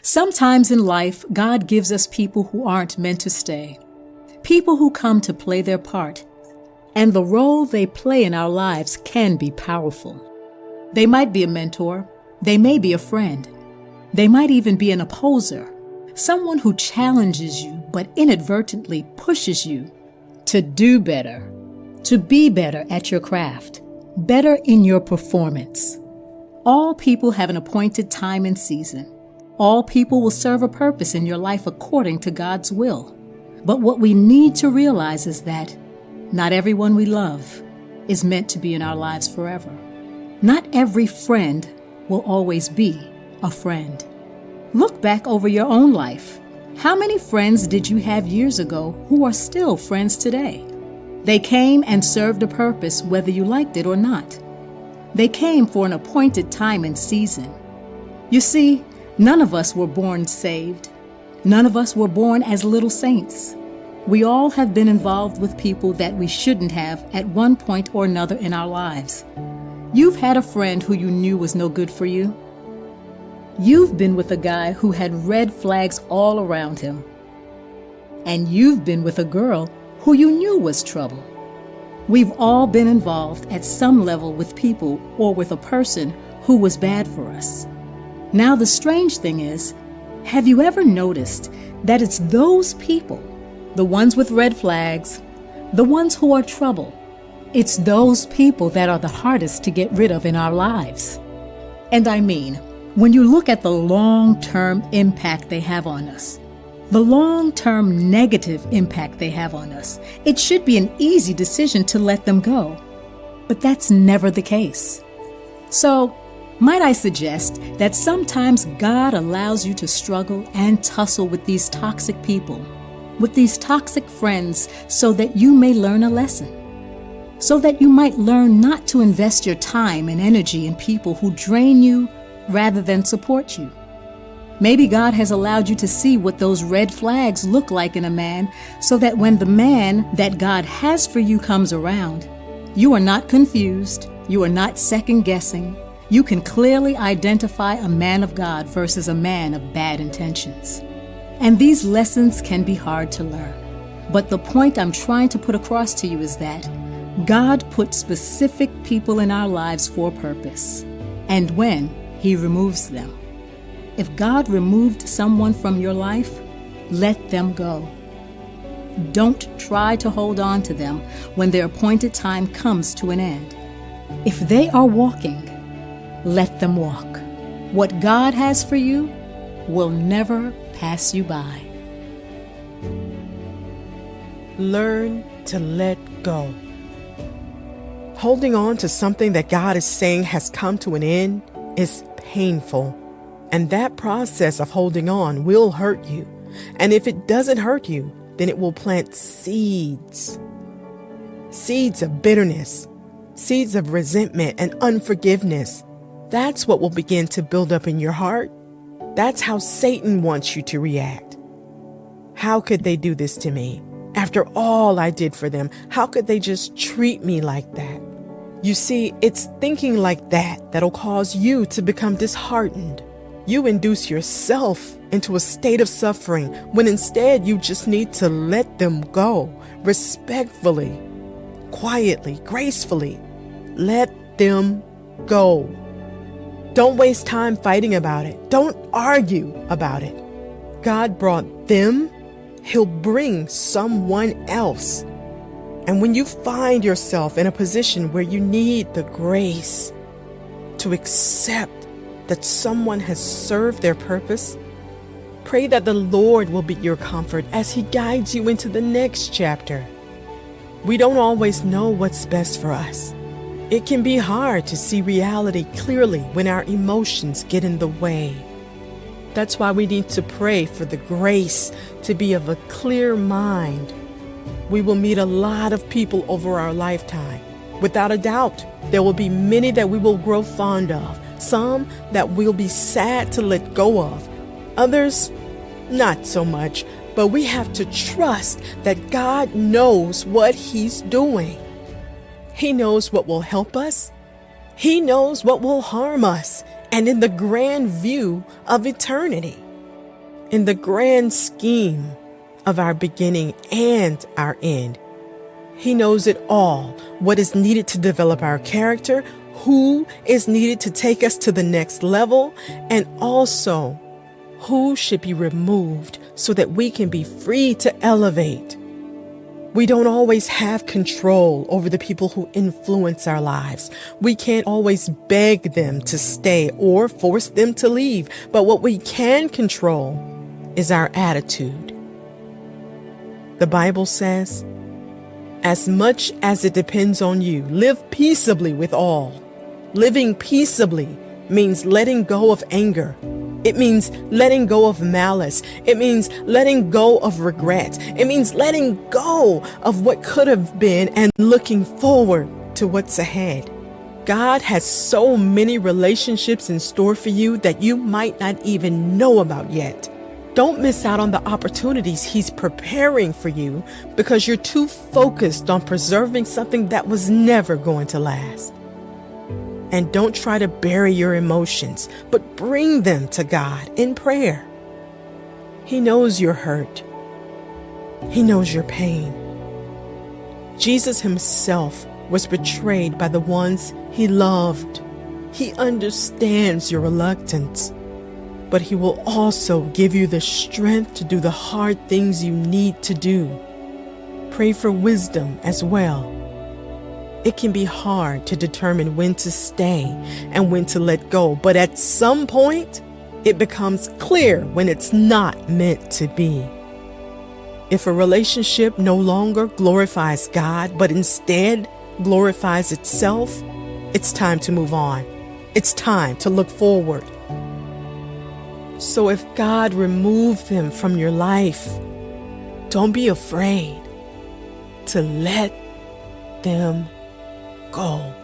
Sometimes in life, God gives us people who aren't meant to stay. People who come to play their part. And the role they play in our lives can be powerful. They might be a mentor. They may be a friend. They might even be an opposer. Someone who challenges you but inadvertently pushes you to do better, to be better at your craft, better in your performance. All people have an appointed time and season. All people will serve a purpose in your life according to God's will. But what we need to realize is that not everyone we love is meant to be in our lives forever. Not every friend will always be a friend. Look back over your own life. How many friends did you have years ago who are still friends today? They came and served a purpose whether you liked it or not. They came for an appointed time and season. You see, none of us were born saved. None of us were born as little saints. We all have been involved with people that we shouldn't have at one point or another in our lives. You've had a friend who you knew was no good for you. You've been with a guy who had red flags all around him. And you've been with a girl who you knew was trouble. We've all been involved at some level with people or with a person who was bad for us. Now the strange thing is, have you ever noticed that it's those people, the ones with red flags, the ones who are trouble, it's those people that are the hardest to get rid of in our lives? And I mean, when you look at the long-term impact they have on us, the long-term negative impact they have on us, it should be an easy decision to let them go. But that's never the case. So, might I suggest that sometimes God allows you to struggle and tussle with these toxic people, with these toxic friends, so that you may learn a lesson. So that you might learn not to invest your time and energy in people who drain you rather than support you. Maybe God has allowed you to see what those red flags look like in a man, so that when the man that God has for you comes around, you are not confused, you are not second-guessing. You can clearly identify a man of God versus a man of bad intentions. And these lessons can be hard to learn. But the point I'm trying to put across to you is that God put specific people in our lives for a purpose. And when He removes them. If God removed someone from your life, let them go. Don't try to hold on to them when their appointed time comes to an end. If they are walking, let them walk. What God has for you will never pass you by. Learn to let go. Holding on to something that God is saying has come to an end is painful. And that process of holding on will hurt you. And if it doesn't hurt you, then it will plant seeds. Seeds of bitterness, seeds of resentment and unforgiveness. That's what will begin to build up in your heart. That's how Satan wants you to react. How could they do this to me? After all I did for them, how could they just treat me like that? You see, it's thinking like that that'll cause you to become disheartened. You induce yourself into a state of suffering when instead you just need to let them go, respectfully, quietly, gracefully. Let them go. Don't waste time fighting about it. Don't argue about it. God brought them. He'll bring someone else. And when you find yourself in a position where you need the grace to accept that someone has served their purpose, pray that the Lord will be your comfort as He guides you into the next chapter. We don't always know what's best for us. It can be hard to see reality clearly when our emotions get in the way. That's why we need to pray for the grace to be of a clear mind. We will meet a lot of people over our lifetime. Without a doubt, there will be many that we will grow fond of, some that we'll be sad to let go of, others not so much, but we have to trust that God knows what He's doing. He knows what will help us. He knows what will harm us, and in the grand view of eternity. in the grand scheme of our beginning and our end. He knows it all, what is needed to develop our character, who is needed to take us to the next level, and also who should be removed so that we can be free to elevate. We don't always have control over the people who influence our lives. We can't always beg them to stay or force them to leave. But what we can control is our attitude. The Bible says, as much as it depends on you, live peaceably with all. Living peaceably means letting go of anger. It means letting go of malice. It means letting go of regret. It means letting go of what could have been and looking forward to what's ahead. God has so many relationships in store for you that you might not even know about yet. Don't miss out on the opportunities He's preparing for you because you're too focused on preserving something that was never going to last. And don't try to bury your emotions, but bring them to God in prayer. He knows your hurt. He knows your pain. Jesus Himself was betrayed by the ones He loved. He understands your reluctance, but He will also give you the strength to do the hard things you need to do. Pray for wisdom as well. It can be hard to determine when to stay and when to let go, but at some point, it becomes clear when it's not meant to be. If a relationship no longer glorifies God, but instead glorifies itself, it's time to move on. It's time to look forward. So if God removed them from your life, don't be afraid to let them go.